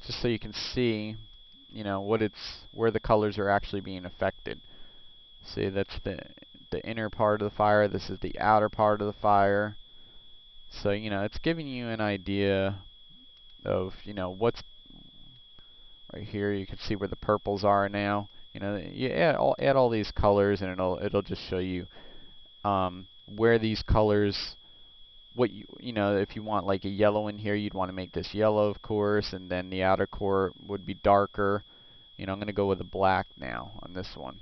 just so you can see, you know, where the colors are actually being affected. See, that's the inner part of the fire. This is the outer part of the fire. So, you know, it's giving you an idea of, you know, what's right here. You can see where the purples are now. You know, you add all these colors, and it'll just show you where these colors, what you know, if you want like a yellow in here, you'd want to make this yellow, of course, and then the outer core would be darker. You know, I'm going to go with a black now on this one,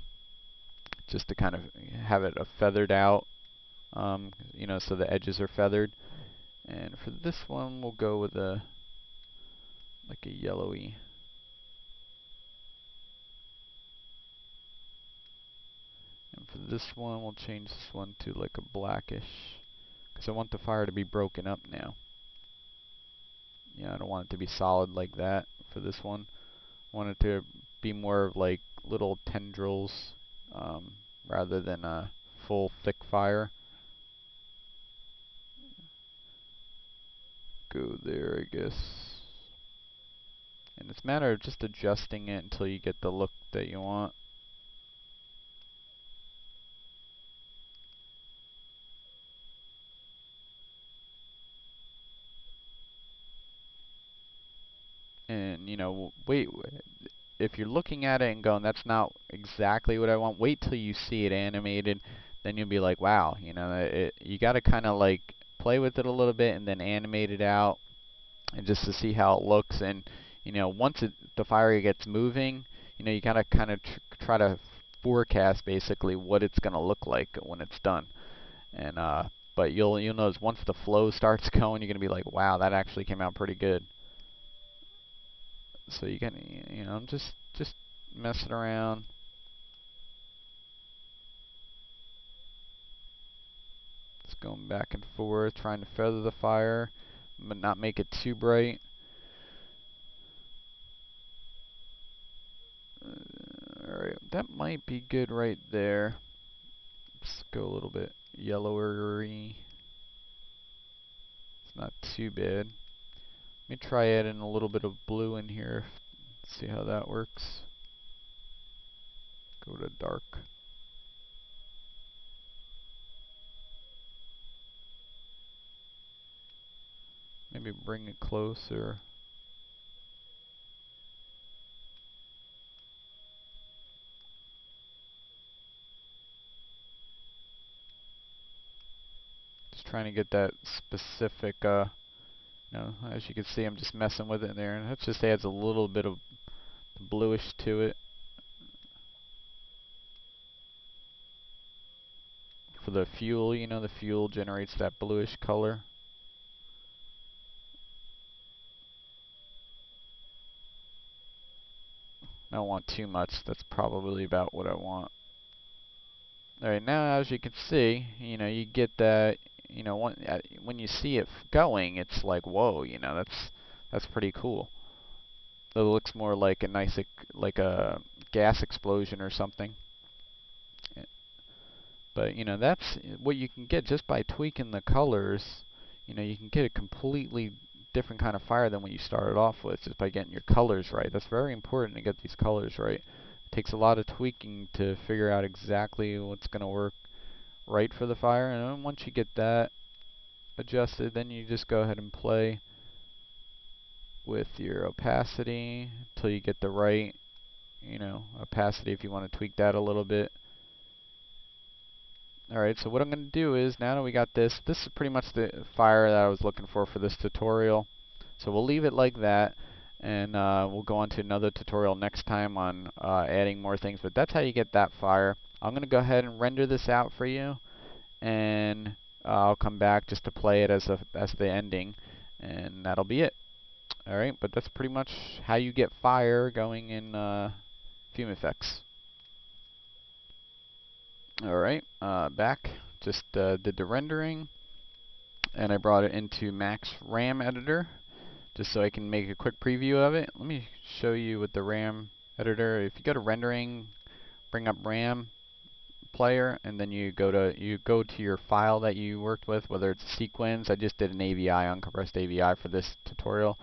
just to kind of have it a feathered out, you know, so the edges are feathered. And for this one, we'll go with like a yellowy. And for this one, we'll change this one to like a blackish, because I want the fire to be broken up now. Yeah, I don't want it to be solid like that for this one. I want it to be more of like little tendrils, rather than a full thick fire. Go there, I guess. And it's a matter of just adjusting it until you get the look that you want. And, you know, if you're looking at it and going, that's not exactly what I want, wait till you see it animated. Then you'll be like, wow, you know, you got to kind of like play with it a little bit and then animate it out, and just to see how it looks. And, you know, once the fire gets moving, you know, you gotta kind of try to forecast basically what it's gonna look like when it's done. And but you'll notice once the flow starts going, you're gonna be like, wow, that actually came out pretty good. So you can, you know, just messing around. Just going back and forth, trying to feather the fire, but not make it too bright. Alright, that might be good right there. Let's go a little bit yellowery. It's not too bad. Let me try adding a little bit of blue in here. See how that works. Go to dark. Maybe bring it closer. Just trying to get that specific, you know, as you can see, I'm just messing with it there, and that just adds a little bit of bluish to it. For the fuel, you know, the fuel generates that bluish color. I don't want too much. That's probably about what I want. Alright, now as you can see, you know, you get that, you know, when you see it going, it's like, whoa, you know, that's pretty cool. It looks more like a nice, like a gas explosion or something. But, you know, that's what you can get just by tweaking the colors. You know, you can get a completely different kind of fire than what you started off with just by getting your colors right. That's very important to get these colors right. It takes a lot of tweaking to figure out exactly what's going to work right for the fire. And then once you get that adjusted, then you just go ahead and play with your opacity until you get the right, you know, opacity if you want to tweak that a little bit. Alright, so what I'm going to do is, now that we got this is pretty much the fire that I was looking for this tutorial. So we'll leave it like that, and we'll go on to another tutorial next time on adding more things, but that's how you get that fire. I'm going to go ahead and render this out for you, and I'll come back just to play it as the ending, and that'll be it. Alright, but that's pretty much how you get fire going in Fume Effects. Alright, back. Just did the rendering, and I brought it into Max RAM Editor, just so I can make a quick preview of it. Let me show you with the RAM Editor. If you go to Rendering, bring up RAM Player, and then you go to your file that you worked with, whether it's a sequence. I just did an AVI, uncompressed AVI for this tutorial.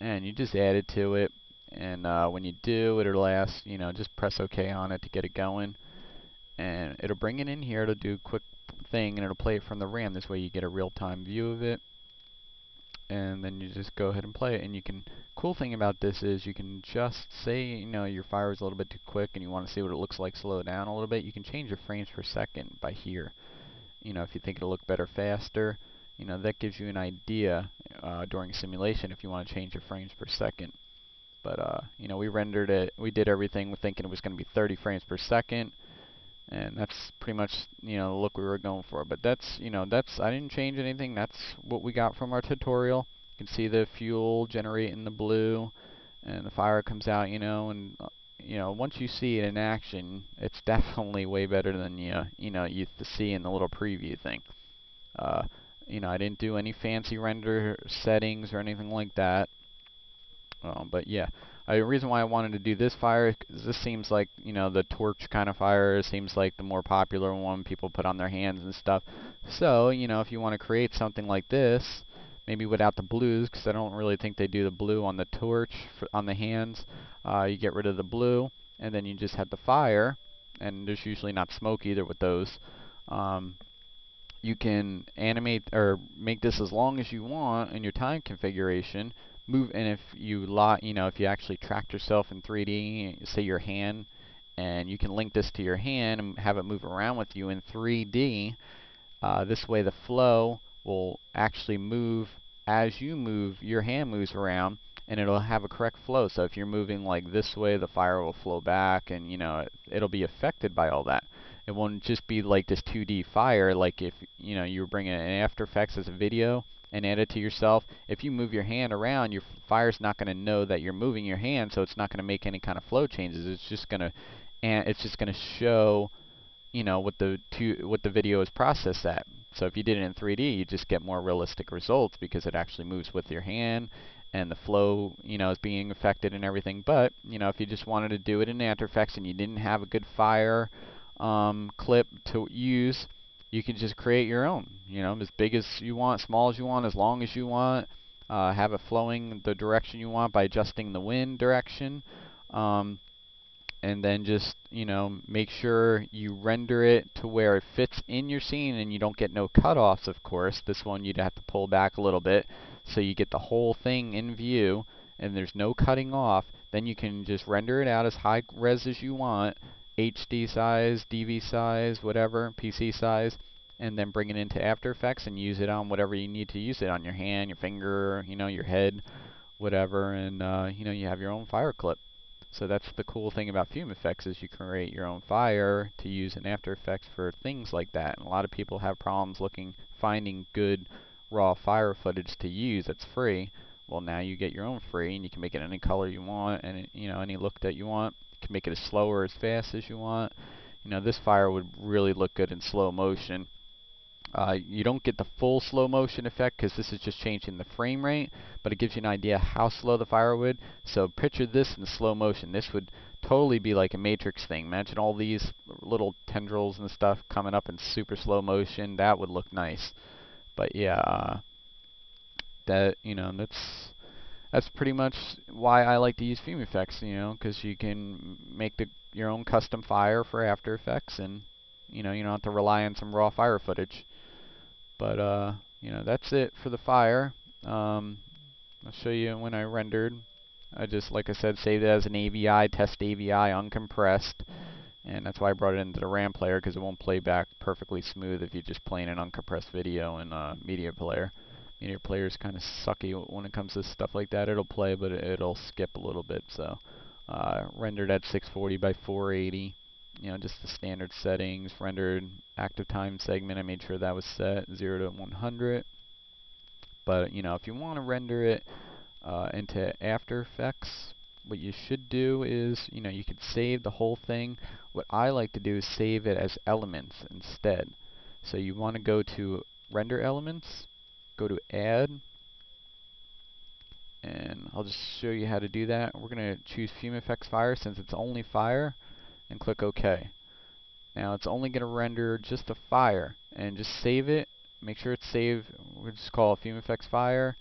and you just add it to it. And when you do, it'll ask, just press OK on it to get it going. And it'll bring it in here to do a quick thing, and it'll play it from the RAM. This way you get a real-time view of it. And then you just go ahead and play it. And you can, cool thing about this is you can just say, your fire is a little bit too quick and you want to see what it looks like, slow it down a little bit. You can change your frames per second by here. If you think it'll look better faster, that gives you an idea during simulation if you want to change your frames per second. But, we rendered it, we did everything thinking it was going to be 30 frames per second. And that's pretty much, the look we were going for. But that's, I didn't change anything. That's what we got from our tutorial. You can see the fuel generating the blue, and the fire comes out, and, once you see it in action, it's definitely way better than you used to see in the little preview thing. I didn't do any fancy render settings or anything like that. But yeah. The reason why I wanted to do this fire is this seems like, the torch kind of fire. It seems like the more popular one people put on their hands and stuff. So, if you want to create something like this, maybe without the blues, because I don't really think they do the blue on the torch, on the hands, you get rid of the blue, and then you just have the fire, and there's usually not smoke either with those. You can animate, or make this as long as you want in your time configuration. And if you if you actually tracked yourself in 3D, say your hand, and you can link this to your hand and have it move around with you in 3D, this way the flow will actually move as you move, your hand moves around, and it'll have a correct flow. So if you're moving like this way, the fire will flow back, and it'll be affected by all that. It won't just be like this 2D fire, like if you were bringing in After Effects as a video and add it to yourself. If you move your hand around, your fire's not going to know that you're moving your hand, so it's not going to make any kind of flow changes. It's just going to show, what the video is processed at. So if you did it in 3D, you just get more realistic results because it actually moves with your hand, and the flow, is being affected and everything. But if you just wanted to do it in After Effects and you didn't have a good fire clip to use, you can just create your own, as big as you want, small as you want, as long as you want. Have it flowing the direction you want by adjusting the wind direction. And then just, make sure you render it to where it fits in your scene and you don't get no cutoffs, of course. This one you'd have to pull back a little bit so you get the whole thing in view and there's no cutting off. Then you can just render it out as high res as you want. HD size, DV size, whatever, PC size, and then bring it into After Effects and use it on whatever you need to use it on, your hand, your finger, your head, whatever, and you have your own fire clip. So that's the cool thing about Fume Effects, is you create your own fire to use in After Effects for things like that. And a lot of people have problems finding good raw fire footage to use that's free. Well, now you get your own free, and you can make it any color you want, and any look that you want. Can make it as slow or as fast as you want. This fire would really look good in slow motion. You don't get the full slow motion effect because this is just changing the frame rate, but it gives you an idea how slow the fire would. So picture this in slow motion. This would totally be like a Matrix thing. Imagine all these little tendrils and stuff coming up in super slow motion. That would look nice. But yeah, that's pretty much why I like to use Fume Effects, because you can make your own custom fire for After Effects, and you don't have to rely on some raw fire footage. But that's it for the fire. I'll show you when I rendered. I just, like I said, saved it as an AVI, test AVI, uncompressed, and that's why I brought it into the RAM player, because it won't play back perfectly smooth if you're just playing an uncompressed video in Media Player. Media Player is kind of sucky when it comes to stuff like that. It'll play, but it'll skip a little bit. So rendered at 640 by 480. Just the standard settings. Rendered active time segment, I made sure that was set 0 to 100. But if you want to render it into After Effects, what you should do is, you could save the whole thing. What I like to do is save it as elements instead. So you want to go to Render Elements, go to Add, and I'll just show you how to do that. We're going to choose Fume Effects Fire since it's only fire, and click OK. Now it's only going to render just the fire, and just save it. Make sure it's saved. We'll just call it Fume Effects Fire,